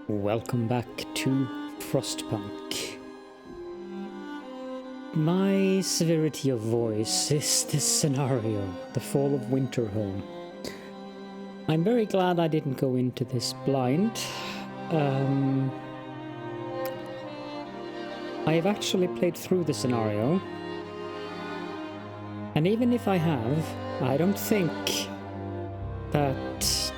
Welcome back to Frostpunk. My severity of voice is this scenario, the Fall of Winterhome. I'm very glad I didn't go into this blind. I have actually played through the scenario, and even if I have, I don't think that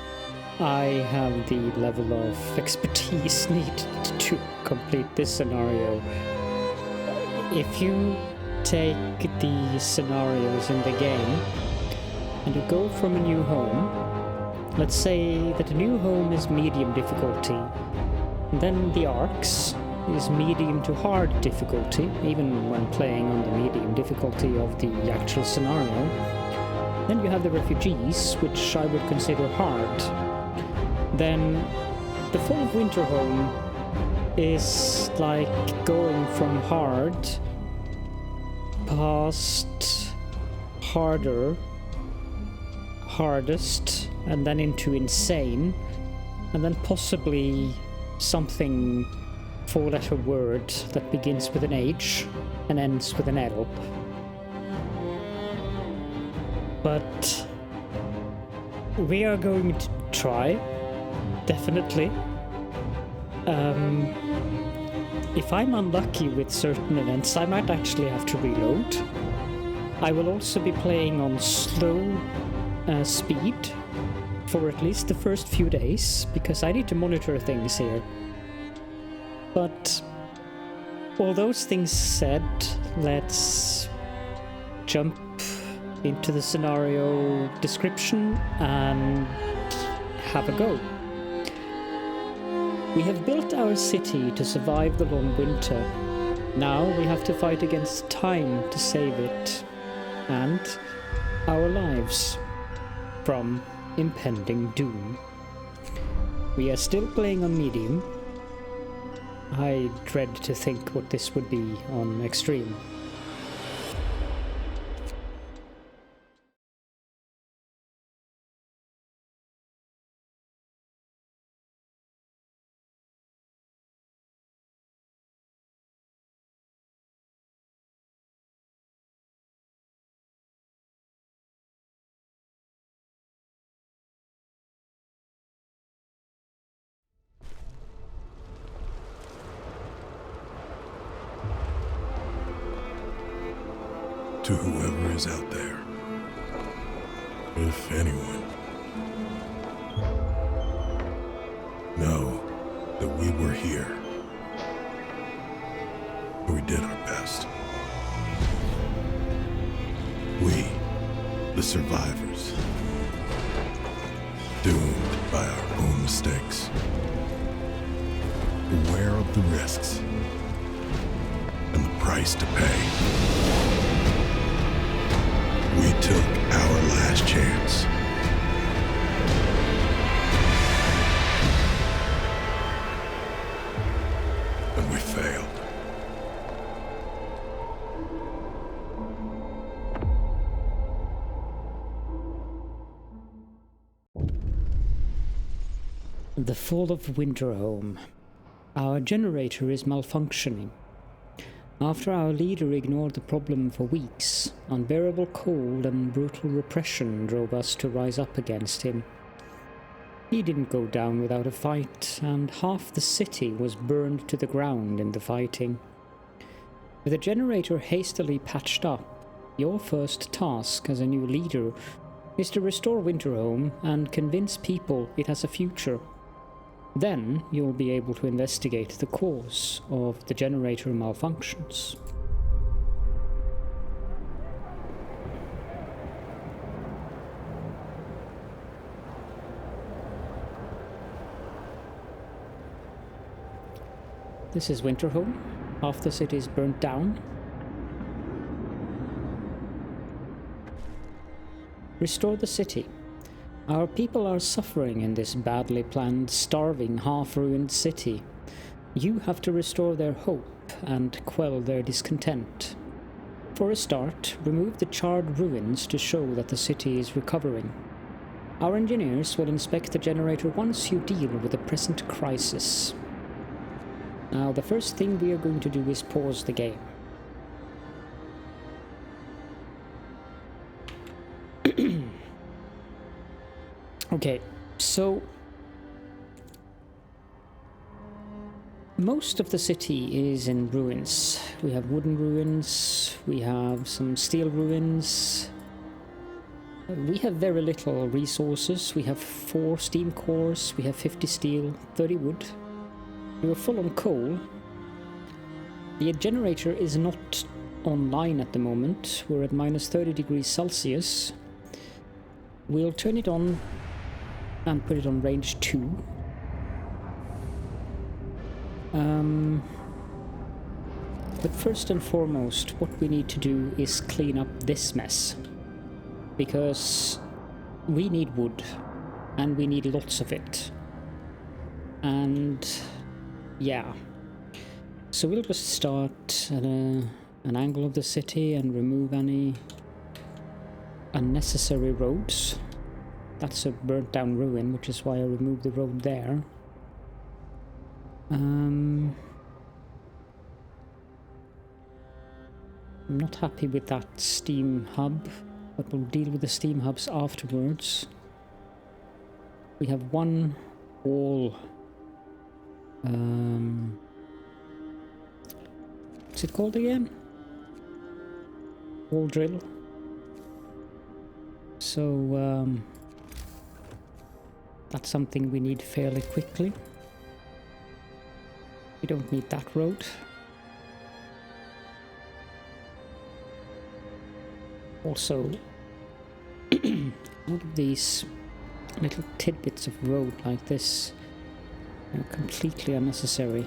I have the level of expertise needed to complete this scenario. If you take the scenarios in the game and you go from a new home, let's say that the new home is medium difficulty, and then the arcs is medium to hard difficulty, even when playing on the medium difficulty of the actual scenario. Then you have the refugees, which I would consider hard. Then the Fall of Winterhome is like going from hard past harder, hardest, and then into insane, and then possibly something four-letter word that begins with an H and ends with an L. But we are going to try, definitely. If I'm unlucky with certain events, I might actually have to reload. I will also be playing on slow speed for at least the first few days, because I need to monitor things here. But all those things said, let's jump into the scenario description and have a go. We have built our city to survive the long winter. Now we have to fight against time to save it, and our lives from impending doom. We are still playing on medium. I dread to think what this would be on extreme. To whoever is out there, if anyone, know that we were here. We did our best. We, the survivors, doomed by our own mistakes, aware of the risks and the price to pay. We took our last chance. And we failed. The Fall of Winterhome. Our generator is malfunctioning. After our leader ignored the problem for weeks, unbearable cold and brutal repression drove us to rise up against him. He didn't go down without a fight, and half the city was burned to the ground in the fighting. With the generator hastily patched up, your first task as a new leader is to restore Winterhome and convince people it has a future. Then you'll be able to investigate the cause of the generator malfunctions. This is Winterhome. Half the city is burnt down. Restore the city. Our people are suffering in this badly planned, starving, half-ruined city. You have to restore their hope and quell their discontent. For a start, remove the charred ruins to show that the city is recovering. Our engineers will inspect the generator once you deal with the present crisis. Now, the first thing we are going to do is pause the game. Okay, so most of the city is in ruins. We have wooden ruins, we have some steel ruins. We have very little resources. We have 4 steam cores, we have 50 steel, 30 wood. We are full on coal. The generator is not online at the moment. We're at minus 30 degrees Celsius. We'll turn it on and put it on range 2. But first and foremost, what we need to do is clean up this mess. Because we need wood, and we need lots of it. And yeah. So we'll just start at an angle of the city and remove any unnecessary roads. That's a burnt down ruin, which is why I removed the road there. I'm not happy with that steam hub, but we'll deal with the steam hubs afterwards. We have one wall. What's it called again? Wall drill. So that's something we need fairly quickly. We don't need that road. Also, all of these little tidbits of road like this are completely unnecessary.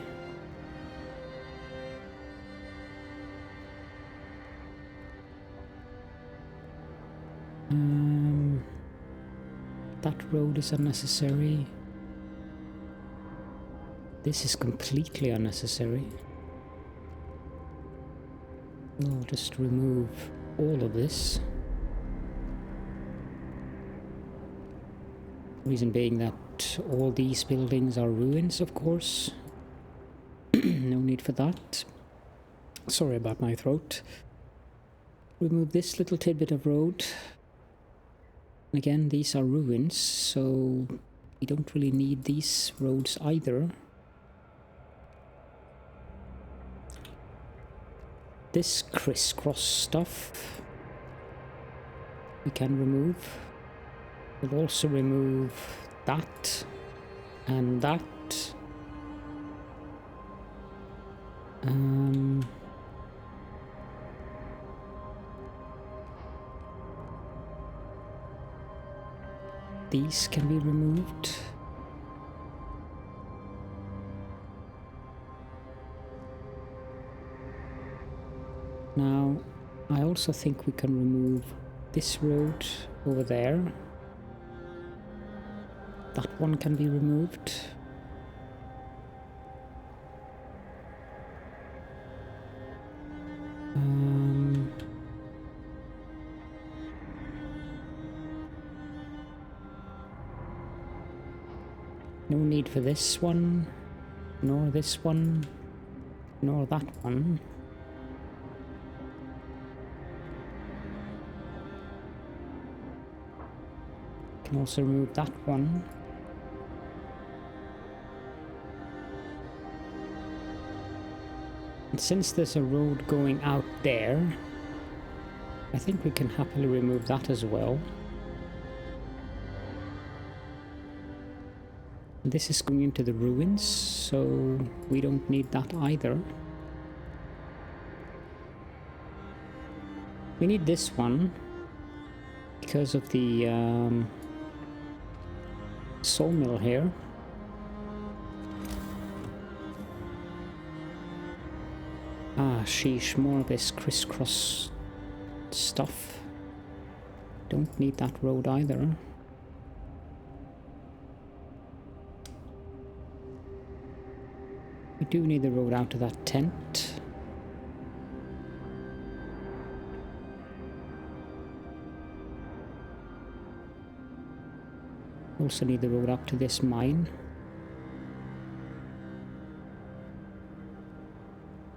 That road is unnecessary. This is completely unnecessary. We'll just remove all of this. Reason being that all these buildings are ruins, of course. No need for that. Sorry about my throat. Remove this little tidbit of road. Again, these are ruins, so we don't really need these roads either. This crisscross stuff we can remove. We'll also remove that and that. These can be removed. Now, I also think we can remove this road over there. That one can be removed. No need for this one, nor this one, nor that one. Can also remove that one. And since there's a road going out there, I think we can happily remove that as well. This is going into the ruins, so we don't need that either. We need this one because of the sawmill here. Ah, sheesh, more of this crisscross stuff. Don't need that road either. We do need the road out to that tent. Also need the road up to this mine.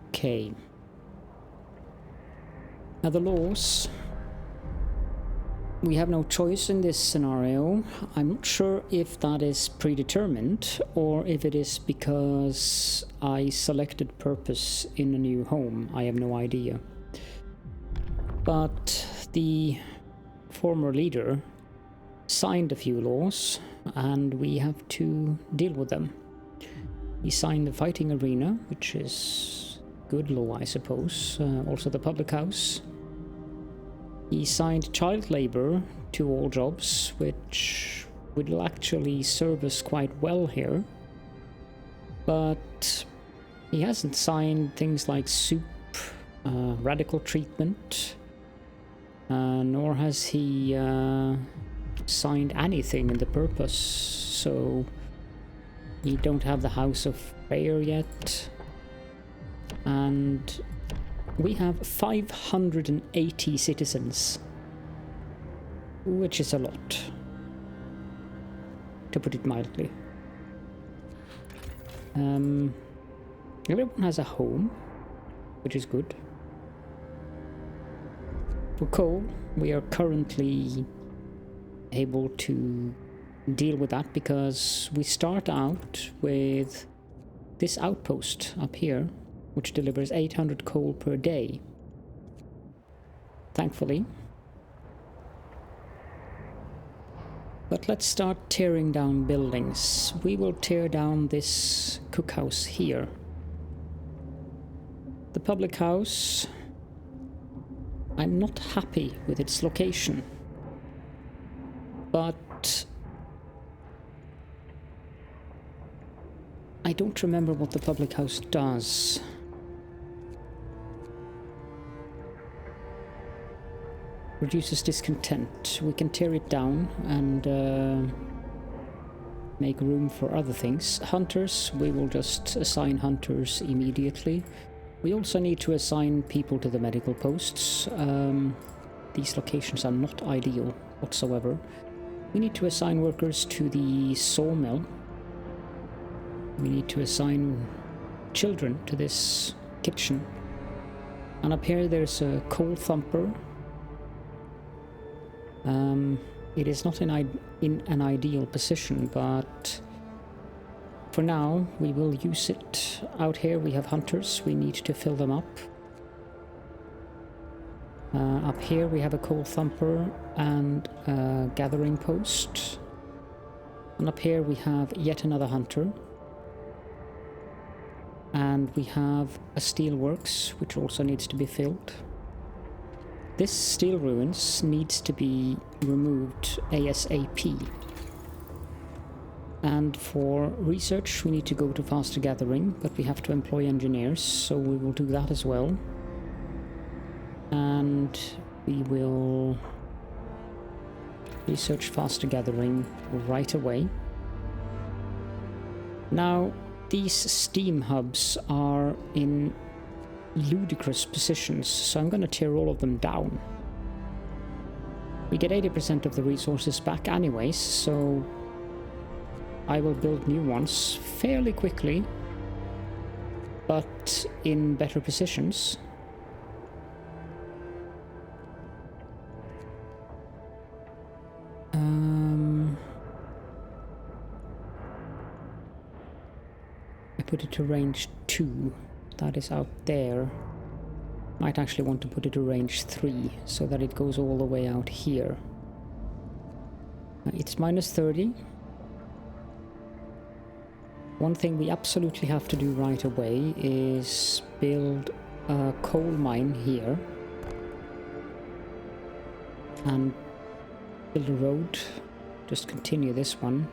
Okay. Now the laws. We have no choice in this scenario. I'm not sure if that is predetermined or if it is because I selected purpose in a new home. I have no idea. But the former leader signed a few laws and we have to deal with them. He signed the fighting arena, which is good law, I suppose. Also the public house. He signed child labor to all jobs, which will actually serve us quite well here. But he hasn't signed things like soup, radical treatment, nor has he signed anything in the purpose. So we don't have the House of Prayer yet. And we have 580 citizens, which is a lot, to put it mildly. Everyone has a home, which is good. For coal, we are currently able to deal with that because we start out with this outpost up here, which delivers 800 coal per day. Thankfully. But let's start tearing down buildings. We will tear down this cookhouse here. The public house, I'm not happy with its location. But I don't remember what the public house does. Reduces discontent. We can tear it down and make room for other things. Hunters, we will just assign hunters immediately. We also need to assign people to the medical posts. These locations are not ideal whatsoever. We need to assign workers to the sawmill. We need to assign children to this kitchen. And up here there's a coal thumper. It is not in an ideal position, but for now we will use it. Out here we have hunters, we need to fill them up. Up here we have a coal thumper and a gathering post. And up here we have yet another hunter. And we have a steelworks, which also needs to be filled. This steel ruins needs to be removed ASAP. And for research we need to go to faster gathering, but we have to employ engineers, so we will do that as well. And we will research faster gathering right away. Now, these steam hubs are in ludicrous positions, so I'm going to tear all of them down. We get 80% of the resources back anyways, so I will build new ones fairly quickly, but in better positions. I put it to range 2. That is out there. Might actually want to put it to range 3 so that it goes all the way out here. It's minus 30. One thing we absolutely have to do right away is build a coal mine here and build a road. Just continue this one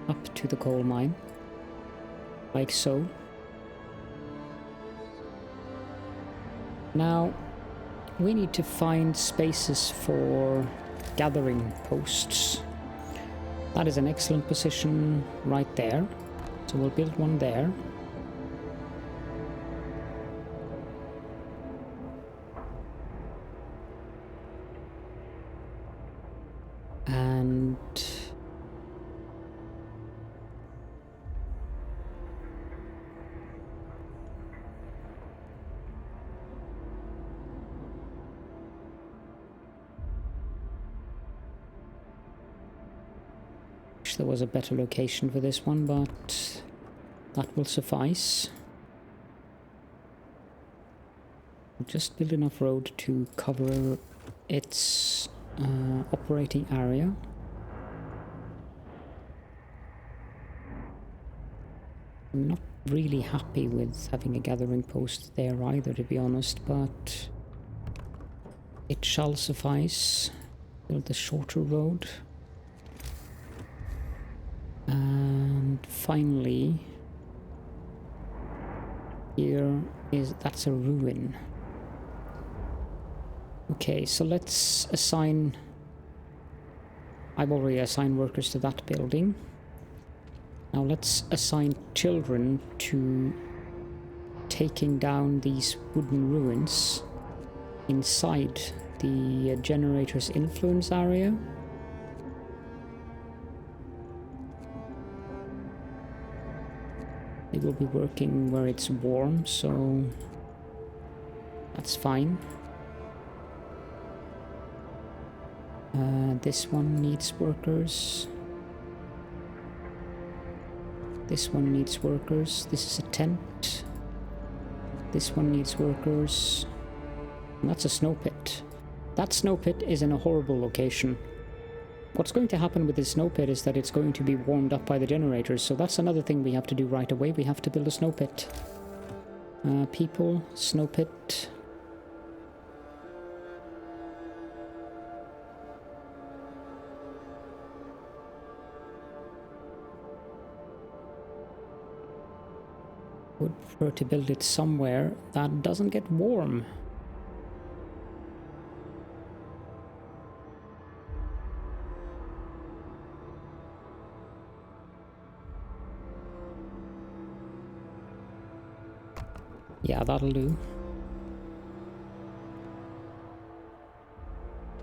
up to the coal mine, like so. Now, we need to find spaces for gathering posts. That is an excellent position right there. So we'll build one there. And wish there was a better location for this one, but that will suffice. Just build enough road to cover its operating area. I'm not really happy with having a gathering post there either, to be honest, but it shall suffice. Build the shorter road. And finally, that's a ruin. Okay, so let's assign... I've already assigned workers to that building. Now let's assign children to taking down these wooden ruins inside the generator's influence area. They will be working where it's warm, so that's fine. This one needs workers. This one needs workers. This is a tent. This one needs workers. And that's a snow pit. That snow pit is in a horrible location. What's going to happen with this snow pit is that it's going to be warmed up by the generators, so that's another thing we have to do right away. We have to build a snow pit. People, snow pit. Would prefer to build it somewhere that doesn't get warm. Yeah, that'll do.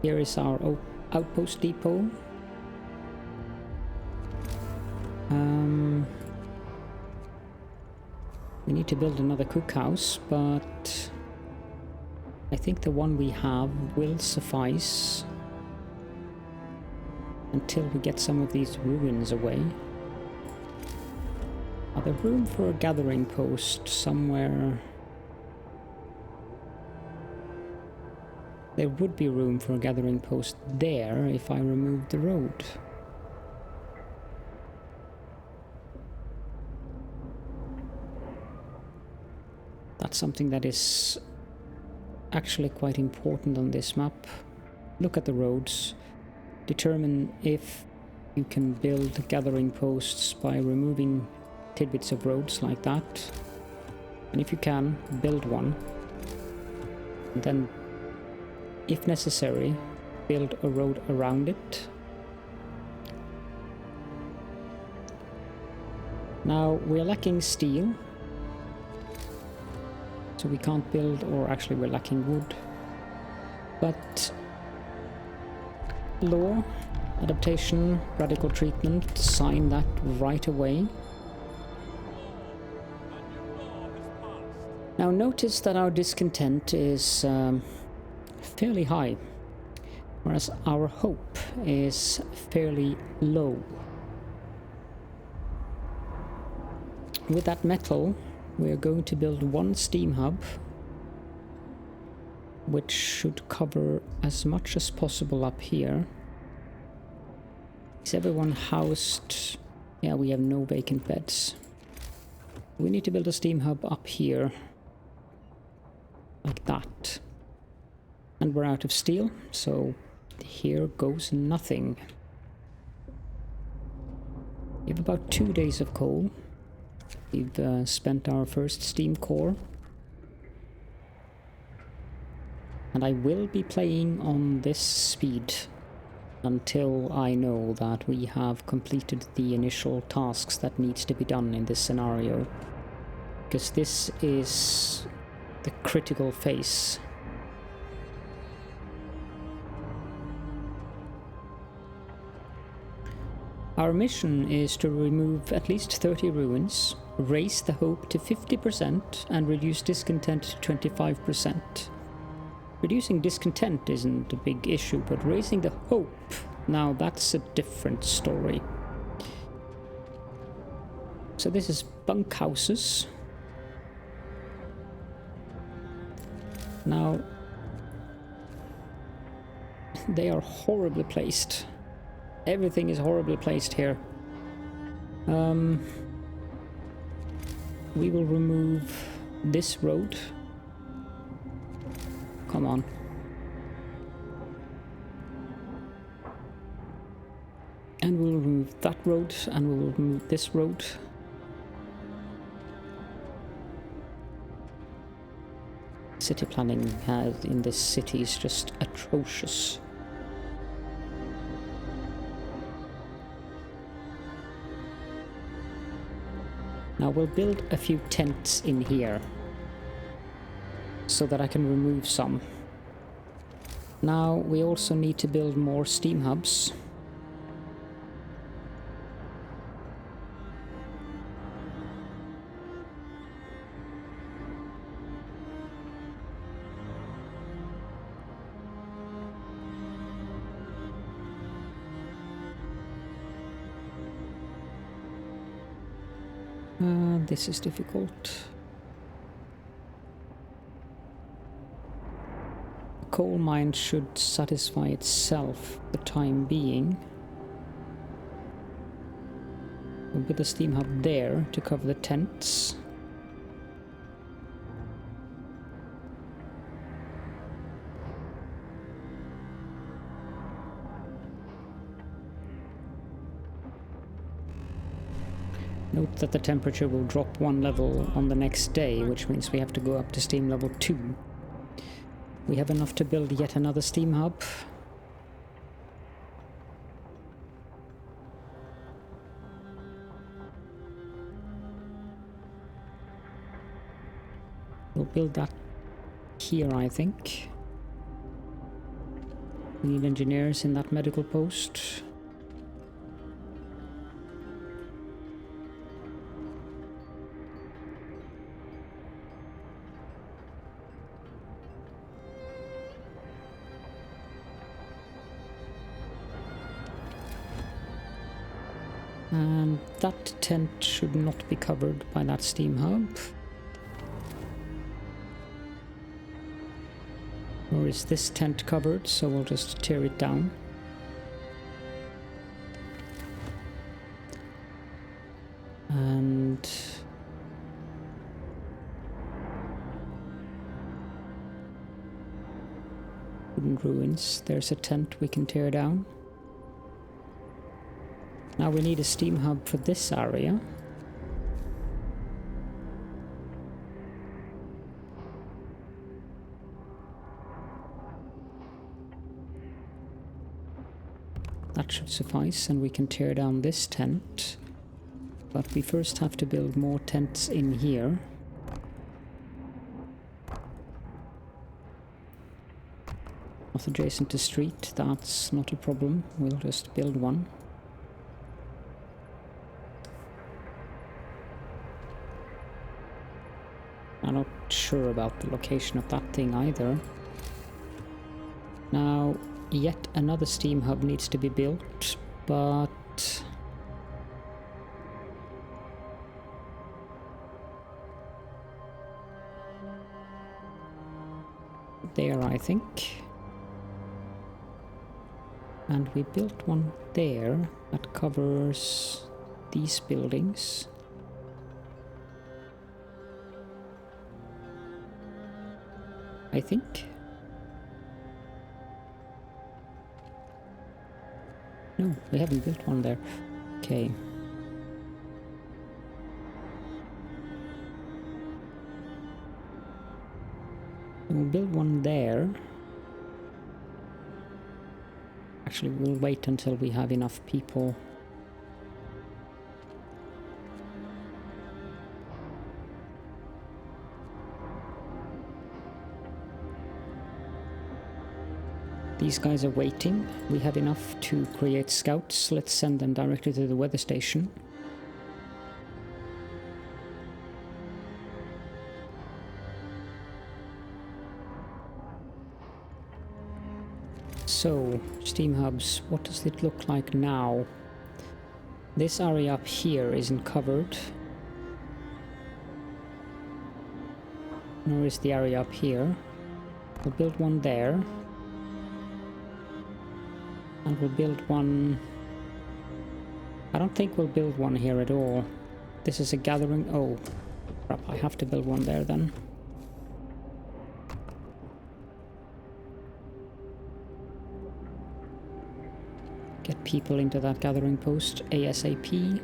Here is our outpost depot. We need to build another cookhouse, but I think the one we have will suffice until we get some of these ruins away. Are there room for a gathering post somewhere? There would be room for a gathering post there if I removed the road. That's something that is actually quite important on this map. Look at the roads. Determine if you can build gathering posts by removing tidbits of roads like that. And if you can, build one. And then, if necessary, build a road around it. Now, we're lacking steel. So we can't build, or actually we're lacking wood. But law, adaptation, radical treatment, sign that right away. Now notice that our discontent is fairly high, whereas our hope is fairly low. With that metal, we are going to build one steam hub, which should cover as much as possible up here. Is everyone housed? Yeah, we have no vacant beds. We need to build a steam hub up here, like that. And we're out of steel, so here goes nothing. We have about 2 days of coal. We've spent our first steam core. And I will be playing on this speed until I know that we have completed the initial tasks that needs to be done in this scenario. Because this is the critical phase. Our mission is to remove at least 30 ruins, raise the hope to 50% and reduce discontent to 25%. Reducing discontent isn't a big issue, but raising the hope, now that's a different story. So this is bunkhouses. Now, they are horribly placed. Everything is horribly placed here. We will remove this road. Come on. And we'll remove that road, and we will remove this road. City planning in this city is just atrocious. Now we'll build a few tents in here so that I can remove some. Now we also need to build more steam hubs. This is difficult. The coal mine should satisfy itself for the time being. We'll put the steam hub there to cover the tents. Note that the temperature will drop 1 level on the next day, which means we have to go up to steam level 2. We have enough to build yet another steam hub. We'll build that here, I think. We need engineers in that medical post. And that tent should not be covered by that steam hub. Or is this tent covered? So we'll just tear it down. And wooden ruins. There's a tent we can tear down. Now we need a steam hub for this area. That should suffice, and we can tear down this tent. But we first have to build more tents in here. Not adjacent to street, that's not a problem. We'll just build one. I'm not sure about the location of that thing either. Now, yet another steam hub needs to be built, but there, I think. And we built one there that covers these buildings. I think. No, we haven't built one there. Okay. We'll build one there. Actually, we'll wait until we have enough people. These guys are waiting. We have enough to create scouts. Let's send them directly to the weather station. So, steam hubs, what does it look like now? This area up here isn't covered. Nor is the area up here. We'll build one there. And we'll build one... I don't think we'll build one here at all. This is a gathering... Oh, crap, I have to build one there then. Get people into that gathering post ASAP.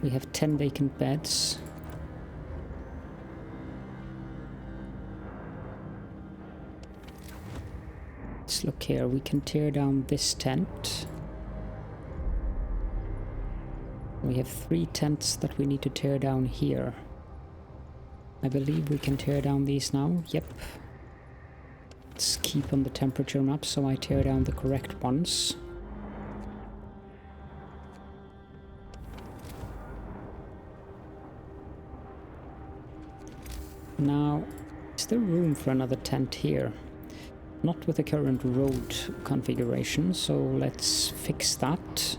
We have 10 vacant beds. Let's look here. We can tear down this tent. We have 3 tents that we need to tear down here. I believe we can tear down these now. Yep. Let's keep on the temperature map so I tear down the correct ones. Now, is there room for another tent here? Not with the current road configuration, so let's fix that.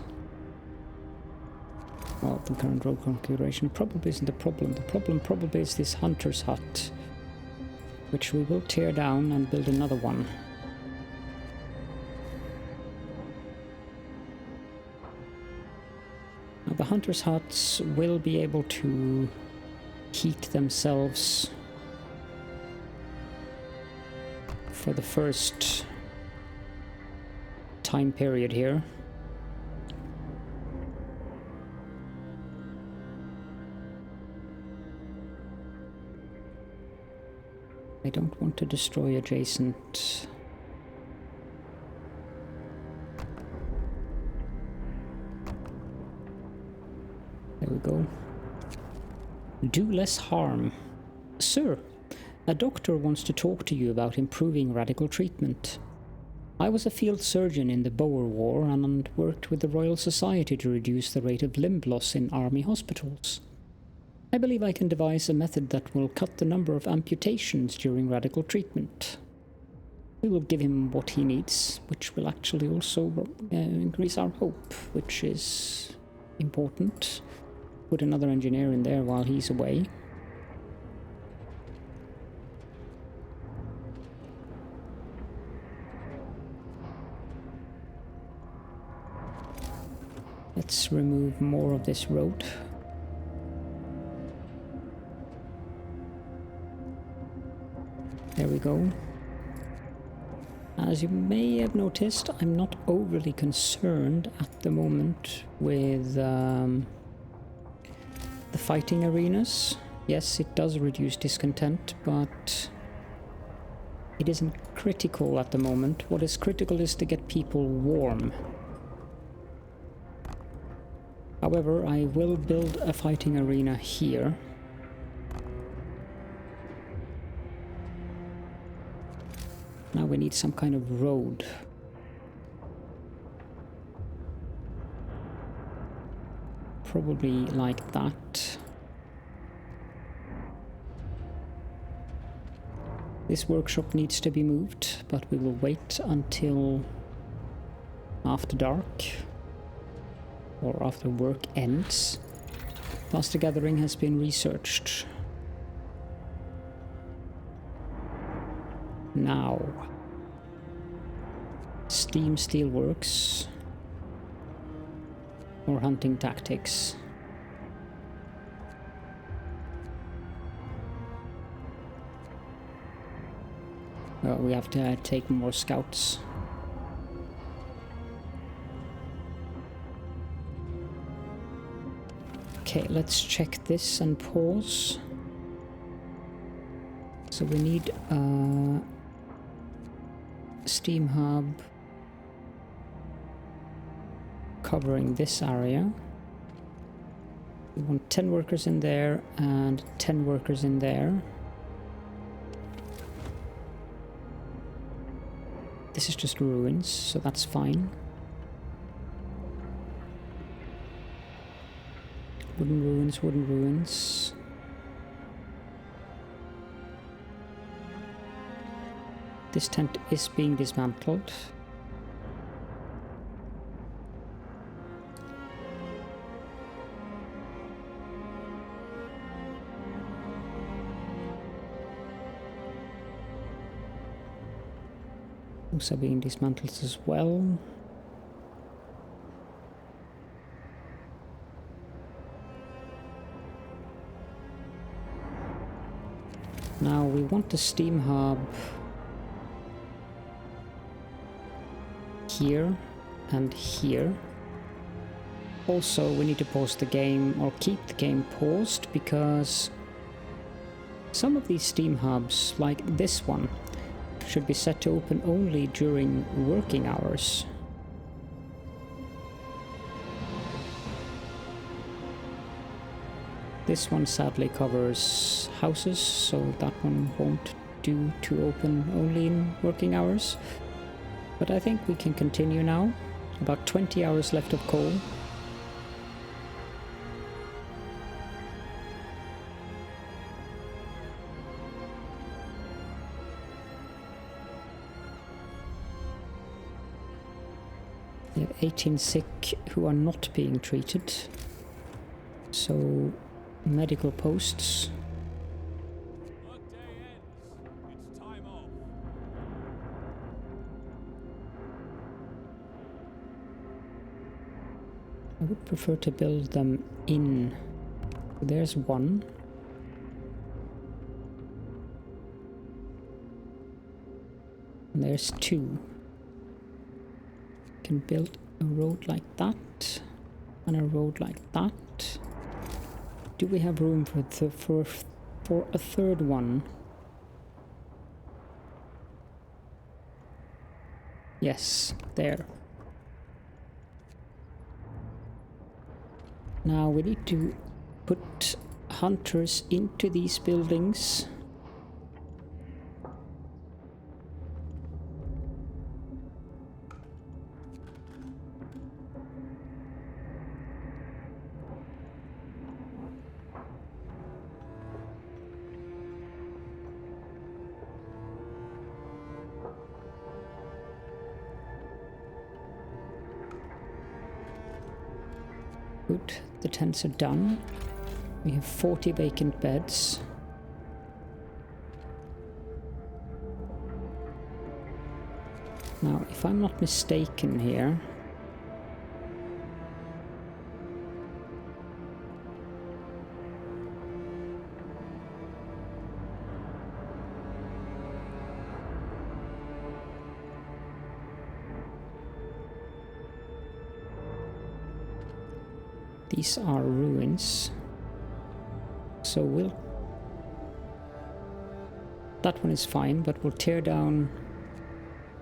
Well, the current road configuration probably isn't the problem. The problem probably is this hunter's hut, which we will tear down and build another one. Now, the hunter's huts will be able to heat themselves for the first time period here. I don't want to destroy adjacent. There we go. Do less harm. Sir, a doctor wants to talk to you about improving radical treatment. I was a field surgeon in the Boer War and worked with the Royal Society to reduce the rate of limb loss in army hospitals. I believe I can devise a method that will cut the number of amputations during radical treatment. We will give him what he needs, which will actually also increase our hope, which is important. Put another engineer in there while he's away. Let's remove more of this road. There we go. As you may have noticed, I'm not overly concerned at the moment with the fighting arenas. Yes, it does reduce discontent, but it isn't critical at the moment. What is critical is to get people warm. However, I will build a fighting arena here. Now we need some kind of road. Probably like that. This workshop needs to be moved, but we will wait until after dark. Or after work ends. Faster gathering has been researched. Now, steam steelworks or hunting tactics. Well, we have to take more scouts. Okay, let's check this and pause. So we need a steam hub covering this area. We want 10 workers in there and 10 workers in there. This is just ruins, so that's fine. Wooden ruins, wooden ruins. This tent is being dismantled. Those are being dismantled as well. Now we want the steam hub here and here. Also, we need to pause the game, or keep the game paused, because some of these steam hubs, like this one, should be set to open only during working hours. This one sadly covers houses, so that one won't do to open only in working hours. But I think we can continue now. About 20 hours left of coal. We have 18 sick who are not being treated. So, medical posts. Workday ends. It's time off. I would prefer to build them in. There's one. And there's two. Can build a road like that and a road like that. Do we have room for a third one? Yes, there. Now we need to put hunters into these buildings. Good, the tents are done. We have 40 vacant beds. Now, if I'm not mistaken here, these are ruins, so that one is fine, but we'll tear down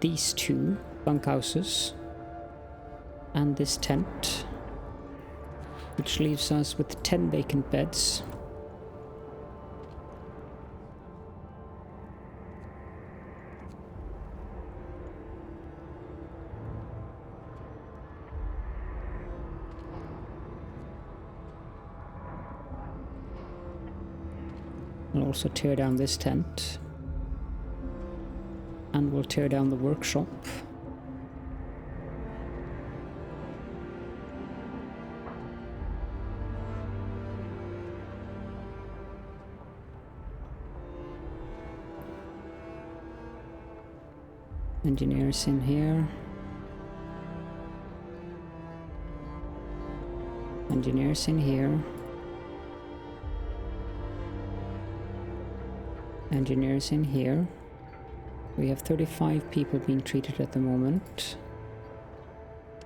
these two bunkhouses and this tent, which leaves us with 10 vacant beds. We'll also tear down this tent. And we'll tear down the workshop. Engineers in here. Engineers in here. Engineers in here. We have 35 people being treated at the moment.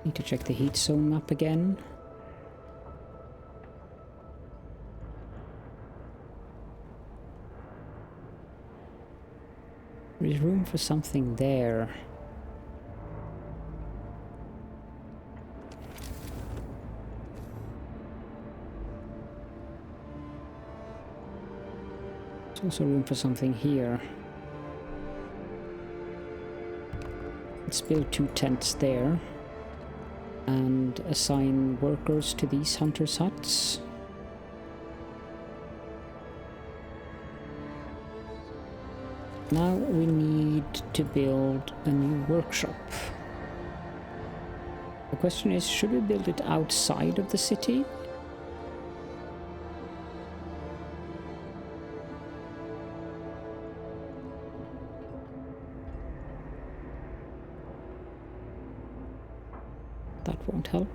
Need to check the heat zone map again. There is room for something there. There's also room for something here. Let's build 2 tents there and assign workers to these hunters' huts. Now we need to build a new workshop. The question is, should we build it outside of the city? won't help.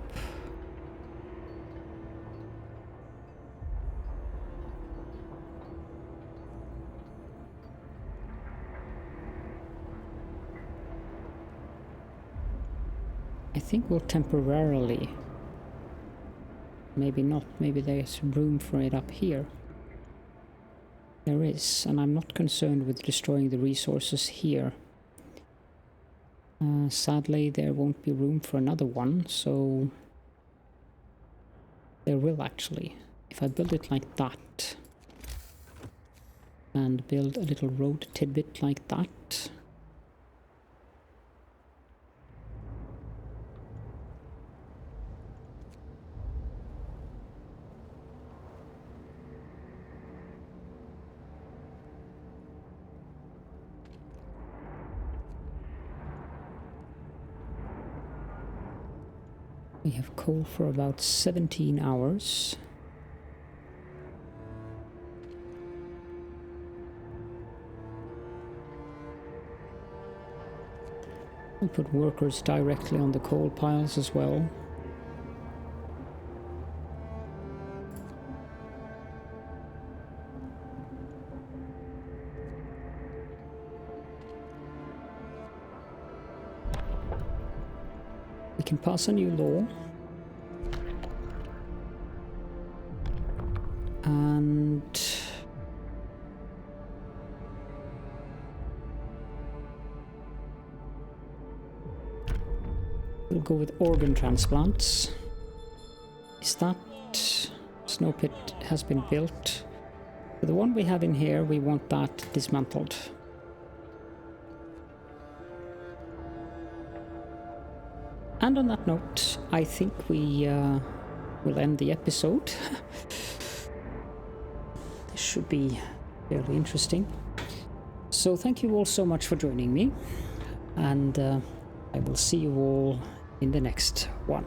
I think we'll temporarily, maybe not, maybe there's room for it up here. There is, and I'm not concerned with destroying the resources here. Sadly, there won't be room for another one, so there will actually. If I build it like that, and build a little road tidbit like that, we have coal for about 17 hours. I'll put workers directly on the coal piles as well. We can pass a new law. And we'll go with organ transplants. Is that snow pit has been built? For the one we have in here, we want that dismantled. And on that note, I think we will end the episode. This should be fairly interesting. So thank you all so much for joining me, and I will see you all in the next one.